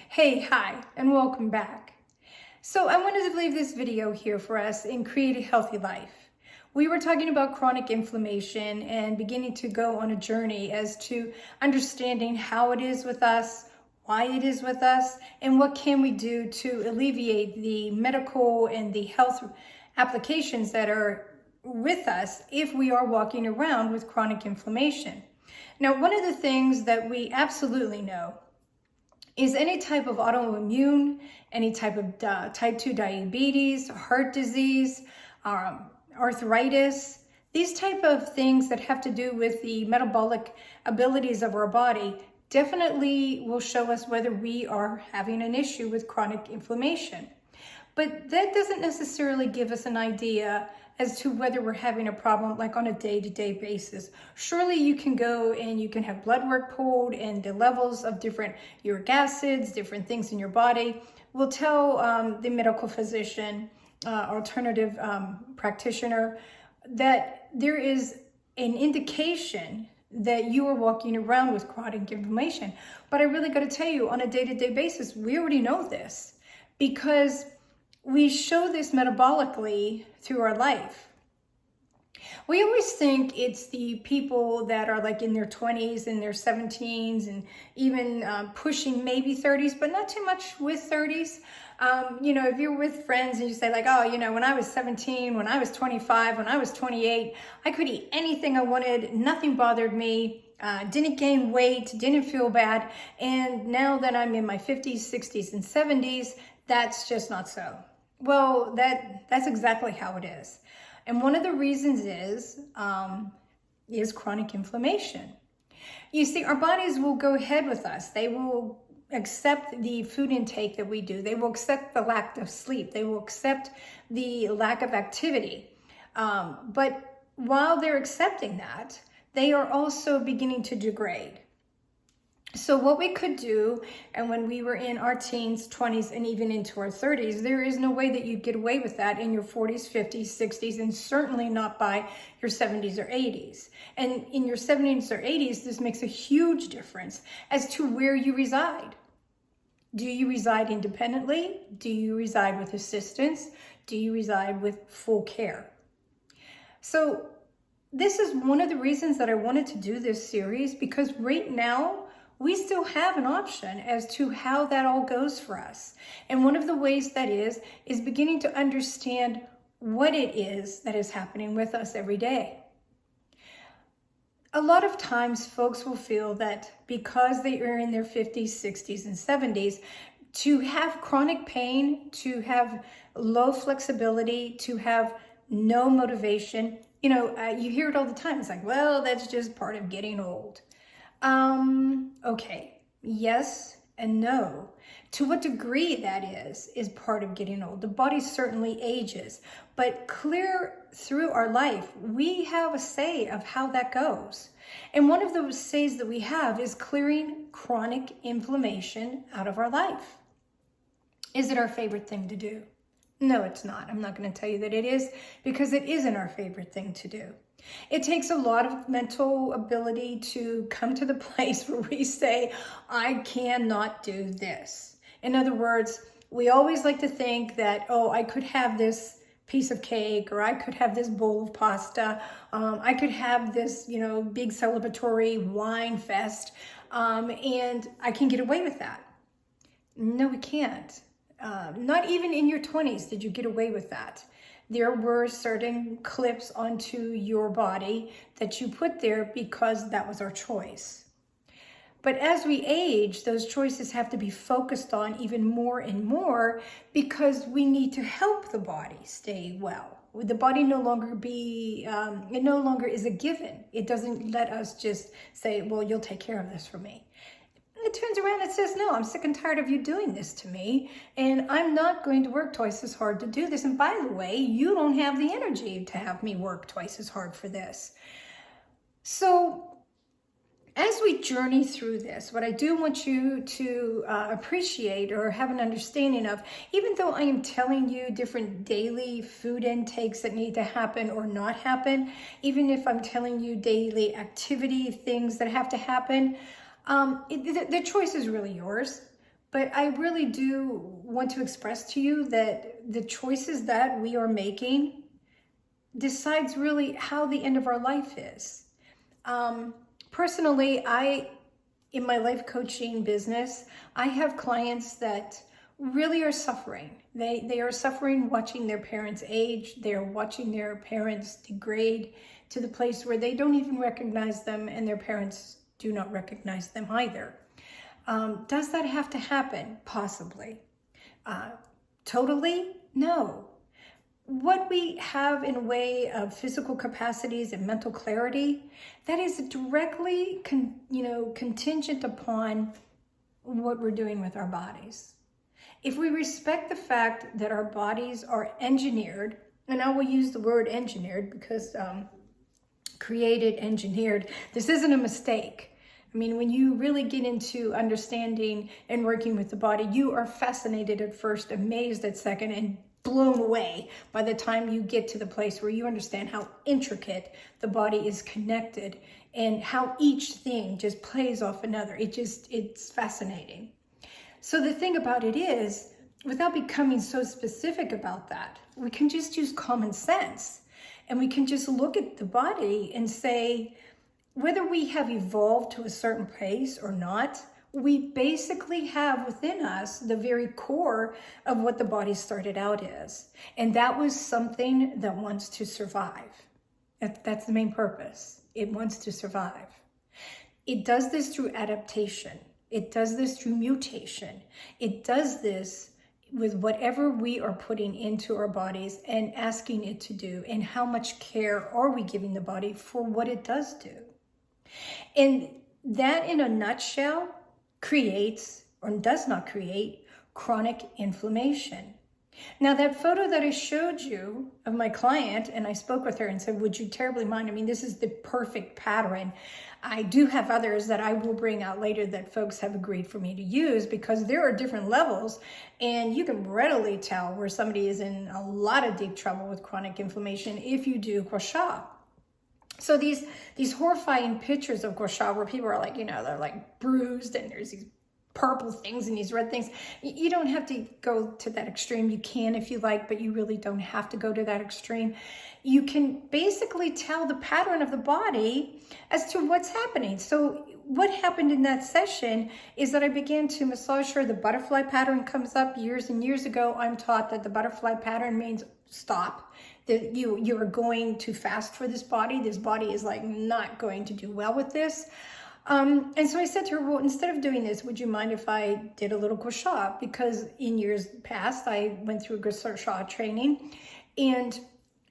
Hey, hi, and welcome back. So I wanted to leave this video here for us and create a healthy life. We were talking about chronic inflammation and beginning to go on a journey as to understanding how it is with us, why it is with us, and what can we do to alleviate the medical and the health applications that are with us if we are walking around with chronic inflammation. Now, one of the things that we absolutely know is any type of autoimmune, any type of type 2 diabetes, heart disease, arthritis, these type of things that have to do with the metabolic abilities of our body definitely will show us whether we are having an issue with chronic inflammation. But that doesn't necessarily give us an idea as to whether we're having a problem like on a day-to-day basis. Surely you can go and you can have blood work pulled and the levels of different uric acids, different things in your body will tell the medical physician, alternative practitioner, that there is an indication that you are walking around with chronic inflammation. But I really got to tell you, on a day-to-day basis, we already know this because we show this metabolically through our life. We always think it's the people that are like in their 20s and their 17s and even pushing maybe 30s, but not too much with 30s. If you're with friends and you say like, oh, when I was 17, when I was 25, when I was 28, I could eat anything I wanted. Nothing bothered me. Didn't gain weight, didn't feel bad. And now that I'm in my 50s, 60s, and 70s, that's just not so. Well, that's exactly how it is. And one of the reasons is chronic inflammation. You see, our bodies will go ahead with us. They will accept the food intake that we do. They will accept the lack of sleep. They will accept the lack of activity. But while they're accepting that, they are also beginning to degrade. So what we could do, and when we were in our teens, 20s, and even into our 30s, there is no way that you get away with that in your 40s, 50s, 60s, and certainly not by your 70s or 80s. And in your 70s or 80s, this makes a huge difference as to where you reside. Do you reside independently? Do you reside with assistance? Do you reside with full care? So this is one of the reasons that I wanted to do this series, because right now, we still have an option as to how that all goes for us. And one of the ways that is beginning to understand what it is that is happening with us every day. A lot of times folks will feel that because they are in their 50s, 60s, and 70s, to have chronic pain, to have low flexibility, to have no motivation, you hear it all the time. It's like, well, that's just part of getting old. Okay, yes and no. To what degree that is part of getting old. The body certainly ages, but clear through our life, we have a say of how that goes. And one of those says that we have is clearing chronic inflammation out of our life. Is it our favorite thing to do? No, it's not. I'm not going to tell you that it is, because it isn't our favorite thing to do. It takes a lot of mental ability to come to the place where we say, I cannot do this. In other words, we always like to think that, oh, I could have this piece of cake, or I could have this bowl of pasta. I could have this, big celebratory wine fest, and I can get away with that. No, we can't. Not even in your 20s did you get away with that. There were certain clips onto your body that you put there because that was our choice. But as we age, those choices have to be focused on even more and more, because we need to help the body stay well. The body no longer is a given. It doesn't let us just say, well, you'll take care of this for me. It turns around and says, no, I'm sick and tired of you doing this to me, and I'm not going to work twice as hard to do this. And by the way, you don't have the energy to have me work twice as hard for this. So as we journey through this, what I do want you to appreciate or have an understanding of, even though I am telling you different daily food intakes that need to happen or not happen, even if I'm telling you daily activity things that have to happen, the choice is really yours. But I really do want to express to you that the choices that we are making decides really how the end of our life is. Personally, in my life coaching business, I have clients that really are suffering. They are suffering watching their parents age. They're watching their parents degrade to the place where they don't even recognize them, and their parents do not recognize them either. Does that have to happen? Possibly. Totally? No. What we have in way of physical capacities and mental clarity, that is directly contingent upon what we're doing with our bodies. If we respect the fact that our bodies are engineered, and I will use the word engineered because created, engineered, this isn't a mistake. I mean, when you really get into understanding and working with the body, you are fascinated at first, amazed at second, and blown away by the time you get to the place where you understand how intricate the body is connected and how each thing just plays off another. It's fascinating. So the thing about it is, without becoming so specific about that, we can just use common sense, and we can just look at the body and say, whether we have evolved to a certain place or not, we basically have within us the very core of what the body started out as. And that was something that wants to survive. That's the main purpose. It wants to survive. It does this through adaptation. It does this through mutation. It does this with whatever we are putting into our bodies and asking it to do, and how much care are we giving the body for what it does do. And that, in a nutshell, creates or does not create chronic inflammation. Now, that photo that I showed you of my client, and I spoke with her and said, would you terribly mind? I mean, this is the perfect pattern. I do have others that I will bring out later that folks have agreed for me to use, because there are different levels, and you can readily tell where somebody is in a lot of deep trouble with chronic inflammation if you do gua sha. So these horrifying pictures of gua sha where people are like, they're like bruised and there's these purple things and these red things. You don't have to go to that extreme. You can if you like, but you really don't have to go to that extreme. You can basically tell the pattern of the body as to what's happening. So what happened in that session is that I began to massage her. The butterfly pattern comes up. Years and years ago, I'm taught that the butterfly pattern means stop. That you are going too fast for this body. This body is like not going to do well with this. And so I said to her, well, instead of doing this, would you mind if I did a little gua sha? Because in years past, I went through gua sha training, and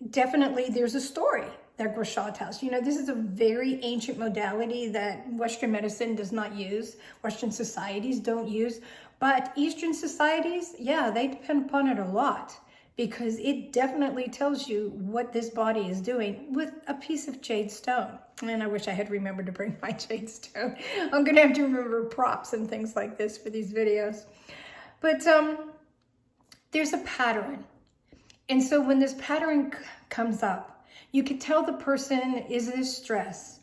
definitely there's a story that gua sha tells. This is a very ancient modality that Western medicine does not use, Western societies don't use, but Eastern societies, yeah, they depend upon it a lot, because it definitely tells you what this body is doing with a piece of jade stone. And I wish I had remembered to bring my jade stone. I'm going to have to remember props and things like this for these videos. But there's a pattern. And so when this pattern comes up, you can tell the person, is this stress?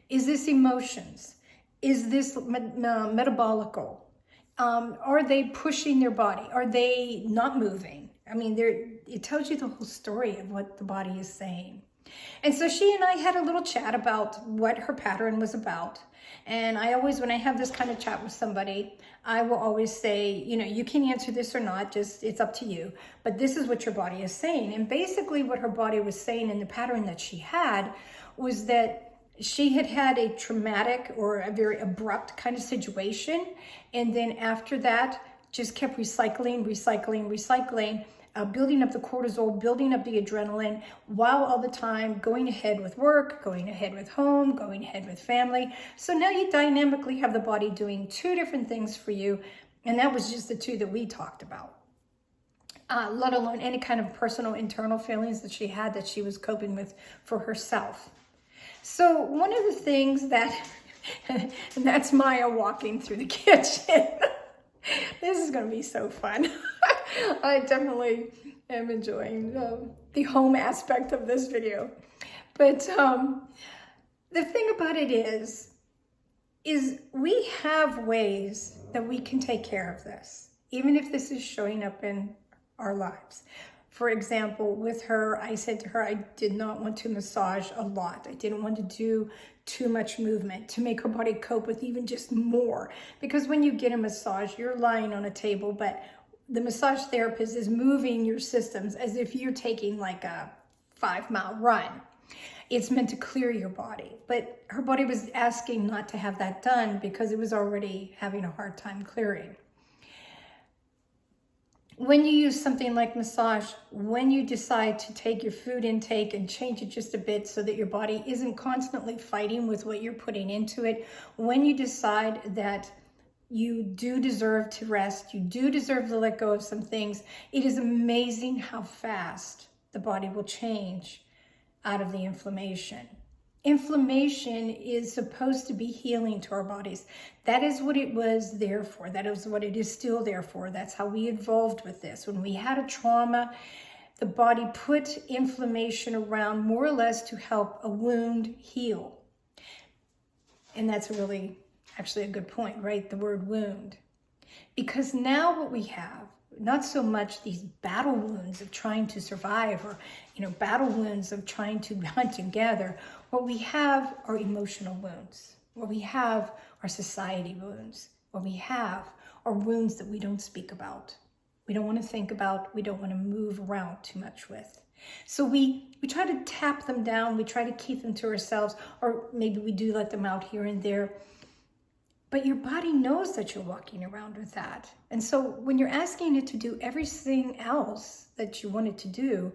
Is this emotions? Is this metabolical? Are they pushing their body? Are they not moving? I mean, it tells you the whole story of what the body is saying. And so she and I had a little chat about what her pattern was about. And I always, when I have this kind of chat with somebody, I will always say, you can answer this or not, just it's up to you. But this is what your body is saying. And basically what her body was saying in the pattern that she had was that she had had a traumatic or a very abrupt kind of situation. And then after that, just kept recycling, building up the cortisol, building up the adrenaline, while all the time going ahead with work, going ahead with home, going ahead with family. So now you dynamically have the body doing two different things for you. And that was just the two that we talked about. Let alone any kind of personal internal feelings that she had that she was coping with for herself. So one of the things that, and that's Maya walking through the kitchen. This is going to be so fun. I definitely am enjoying the home aspect of this video. But the thing about it is we have ways that we can take care of this, even if this is showing up in our lives. For example, with her, I said to her, I did not want to massage a lot. I didn't want to do too much movement to make her body cope with even just more. Because when you get a massage, you're lying on a table, but the massage therapist is moving your systems as if you're taking like a 5-mile run. It's meant to clear your body. But her body was asking not to have that done because it was already having a hard time clearing. When you use something like massage, when you decide to take your food intake and change it just a bit so that your body isn't constantly fighting with what you're putting into it, when you decide that you do deserve to rest, you do deserve to let go of some things, it is amazing how fast the body will change out of the inflammation. Inflammation is supposed to be healing to our bodies. That is what it was there for. That is what it is still there for. That's how we evolved with this. When we had a trauma, the body put inflammation around more or less to help a wound heal. And that's really actually a good point, right? The word wound. Because now what we have, not so much these battle wounds of trying to survive or, battle wounds of trying to hunt together. What we have are emotional wounds. What we have are society wounds. What we have are wounds that we don't speak about. We don't want to think about. We don't want to move around too much with. So we try to tap them down. We try to keep them to ourselves, or maybe we do let them out here and there. But your body knows that you're walking around with that. And so when you're asking it to do everything else that you want it to do,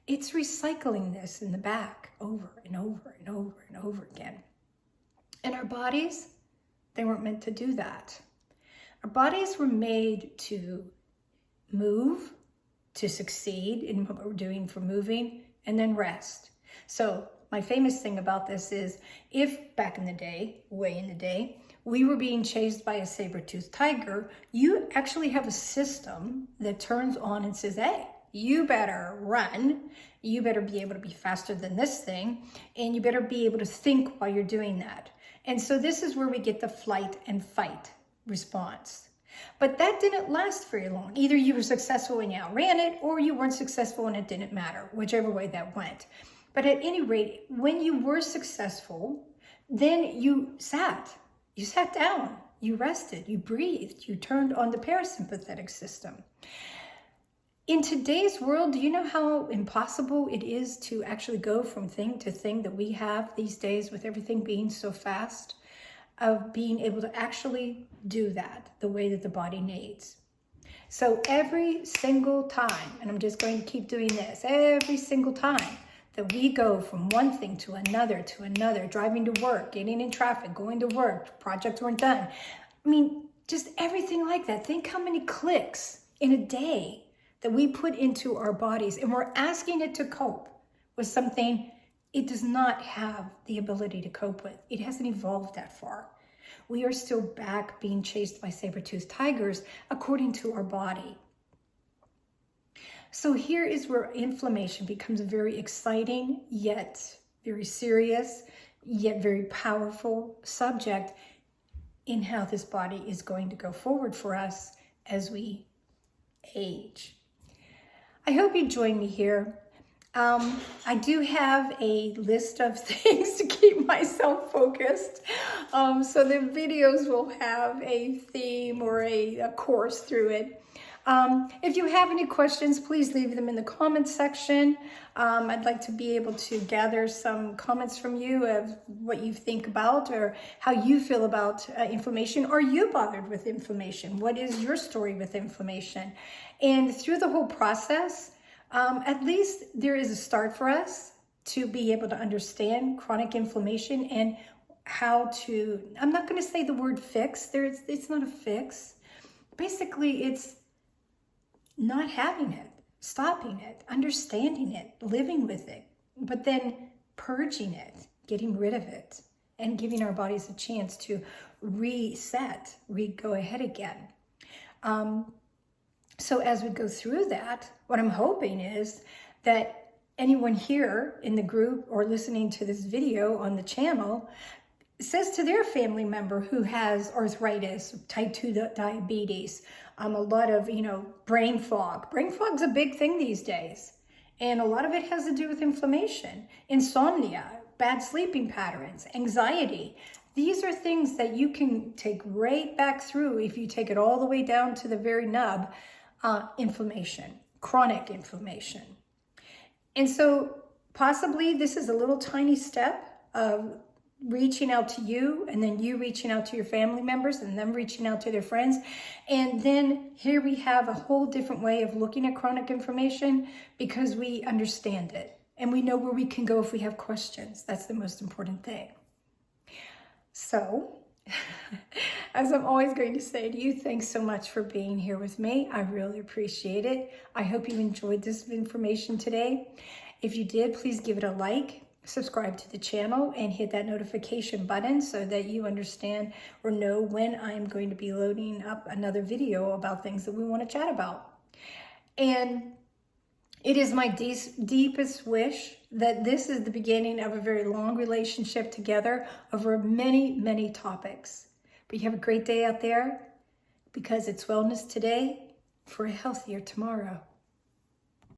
it's recycling this in the back over and over and over and over again. And our bodies, they weren't meant to do that. Our bodies were made to move, to succeed in what we're doing for moving, and then rest. So my famous thing about this is, if back in the day, way in the day, we were being chased by a saber-toothed tiger, you actually have a system that turns on and says, hey, you better run, you better be able to be faster than this thing, and you better be able to think while you're doing that. And so this is where we get the flight and fight response. But that didn't last very long. Either you were successful and you outran it, or you weren't successful and it didn't matter, whichever way that went. But at any rate, when you were successful, then you sat down, you rested, you breathed, you turned on the parasympathetic system. In today's world, do you know how impossible it is to actually go from thing to thing that we have these days with everything being so fast, of being able to actually do that the way that the body needs? So every single time, and I'm just going to keep doing this, every single time that we go from one thing to another, driving to work, getting in traffic, going to work, projects weren't done. I mean, just everything like that. Think how many clicks in a day that we put into our bodies, and we're asking it to cope with something it does not have the ability to cope with. It hasn't evolved that far. We are still back being chased by saber-toothed tigers according to our body. So here is where inflammation becomes a very exciting, yet very serious, yet very powerful subject in how this body is going to go forward for us as we age. I hope you join me here. I do have a list of things to keep myself focused. So the videos will have a theme or a course through it. If you have any questions, please leave them in the comments section. I'd like to be able to gather some comments from you of what you think about or how you feel about inflammation. Are you bothered with inflammation? What is your story with inflammation? And through the whole process, at least there is a start for us to be able to understand chronic inflammation and how to, I'm not going to say the word fix. It's not a fix. Basically, it's not having it, stopping it, understanding it, living with it, but then purging it, getting rid of it, and giving our bodies a chance to reset, go ahead again. So as we go through that, what I'm hoping is that anyone here in the group or listening to this video on the channel says to their family member who has arthritis, type 2 diabetes, a lot of, brain fog. Brain fog's a big thing these days. And a lot of it has to do with inflammation, insomnia, bad sleeping patterns, anxiety. These are things that you can take right back through if you take it all the way down to the very nub, inflammation, chronic inflammation. And so possibly this is a little tiny step of reaching out to you, and then you reaching out to your family members, and them reaching out to their friends. And then here we have a whole different way of looking at chronic inflammation because we understand it and we know where we can go if we have questions. That's the most important thing. So, as I'm always going to say to you, thanks so much for being here with me. I really appreciate it. I hope you enjoyed this information today. If you did, please give it a like. Subscribe to the channel and hit that notification button so that you understand or know when I'm going to be loading up another video about things that we want to chat about. And it is my deepest wish that this is the beginning of a very long relationship together over many, many topics. But you have a great day out there because it's Wellness Today for a healthier tomorrow.